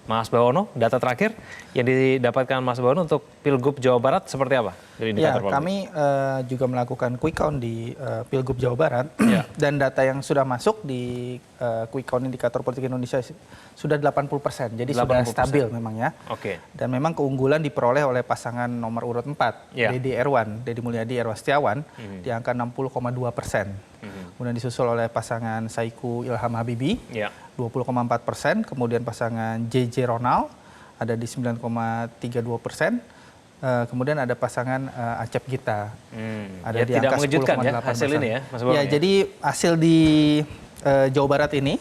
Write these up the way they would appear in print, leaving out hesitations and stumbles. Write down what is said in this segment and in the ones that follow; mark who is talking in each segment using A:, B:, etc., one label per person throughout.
A: Mas Bawono, data terakhir yang didapatkan Mas Bawono untuk Pilgub Jawa Barat seperti apa? Dari
B: Ya,
A: indikator politik?
B: kami juga melakukan quick count di Pilgub Jawa Barat dan data yang sudah masuk di quick count indikator politik Indonesia sudah 80%, jadi
A: 80%.
B: sudah stabil memang ya.
A: Oke.
B: Dan memang keunggulan diperoleh oleh pasangan nomor urut 4, Deddy Erwan, Deddy Mulyadi Erwas Setiawan, di angka 60,2%. Kemudian disusul oleh pasangan Saiku Ilham Habibie, 20,4%, kemudian pasangan JJ Ronald ada di 9,32%, kemudian ada pasangan Acep Gita ada
A: Ya,
B: di
A: tidak
B: angka
A: mengejutkan ya
B: 10,8%.
A: hasil ini ya, Mas Bawono.
B: Ya, jadi hasil di Jawa Barat ini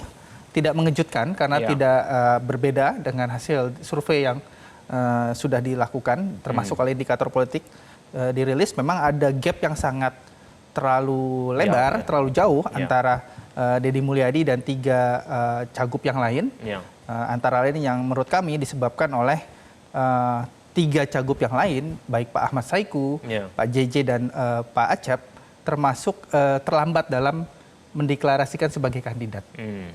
B: tidak mengejutkan karena tidak berbeda dengan hasil survei yang sudah dilakukan, termasuk oleh indikator politik dirilis. Memang ada gap yang sangat terlalu lebar, terlalu jauh antara Deddy Mulyadi dan 3 cagup yang lain. Antara lain yang menurut kami disebabkan oleh 3 cagup yang lain, baik Pak Ahmad Saiku, Pak JJ dan Pak Acep, termasuk terlambat dalam mendeklarasikan sebagai kandidat.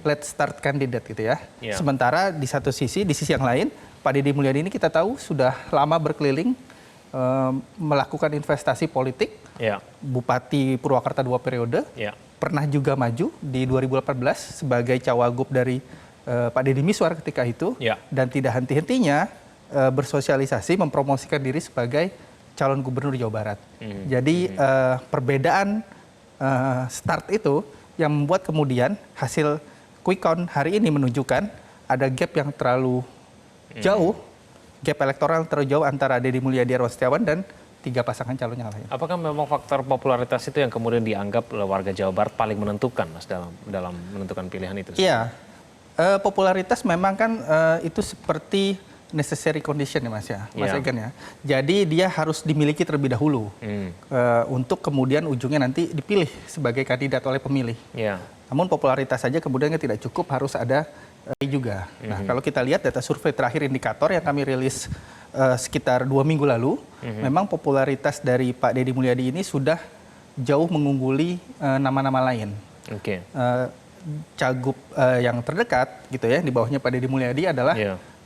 B: Let's start kandidat gitu ya. Sementara di satu sisi, di sisi yang lain, Pak Deddy Mulyadi ini kita tahu sudah lama berkeliling melakukan investasi politik. Bupati Purwakarta 2 periode, pernah juga maju di 2018 sebagai cawagup dari Pak Deddy Miswar ketika itu, dan tidak henti-hentinya bersosialisasi mempromosikan diri sebagai calon gubernur Jawa Barat. Jadi perbedaan start itu yang membuat kemudian hasil quick count hari ini menunjukkan ada gap yang terlalu jauh, gap elektoral terlalu jauh antara Deddy Mulyadi Erwas Setiawan dan 3 pasangan calon yang lain.
A: Apakah memang faktor popularitas itu yang kemudian dianggap oleh warga Jawa Barat paling menentukan, Mas, dalam menentukan pilihan itu?
B: Iya, popularitas memang kan itu seperti necessary condition ya Mas ya, Mas Egan ya. Jadi dia harus dimiliki terlebih dahulu untuk kemudian ujungnya nanti dipilih sebagai kandidat oleh pemilih. Namun popularitas saja kemudian tidak cukup, harus ada juga. Nah, kalau kita lihat data survei terakhir indikator yang kami rilis sekitar 2 minggu lalu, memang popularitas dari Pak Deddy Mulyadi ini sudah jauh mengungguli nama-nama lain. Cagup yang terdekat gitu ya, di bawahnya Pak Deddy Mulyadi adalah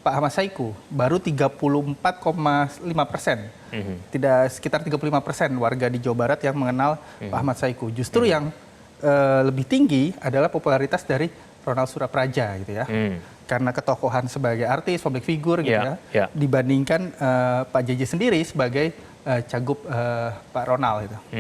B: Pak Ahmad Saiku, baru 34,5%. Tidak, sekitar 35% warga di Jawa Barat yang mengenal Pak Ahmad Saiku. Justru yang lebih tinggi adalah popularitas dari Ronald Surapraja gitu ya. Karena ketokohan sebagai artis, public figure gitu ya, dibandingkan Pak JJ sendiri sebagai cagup Pak Ronald gitu.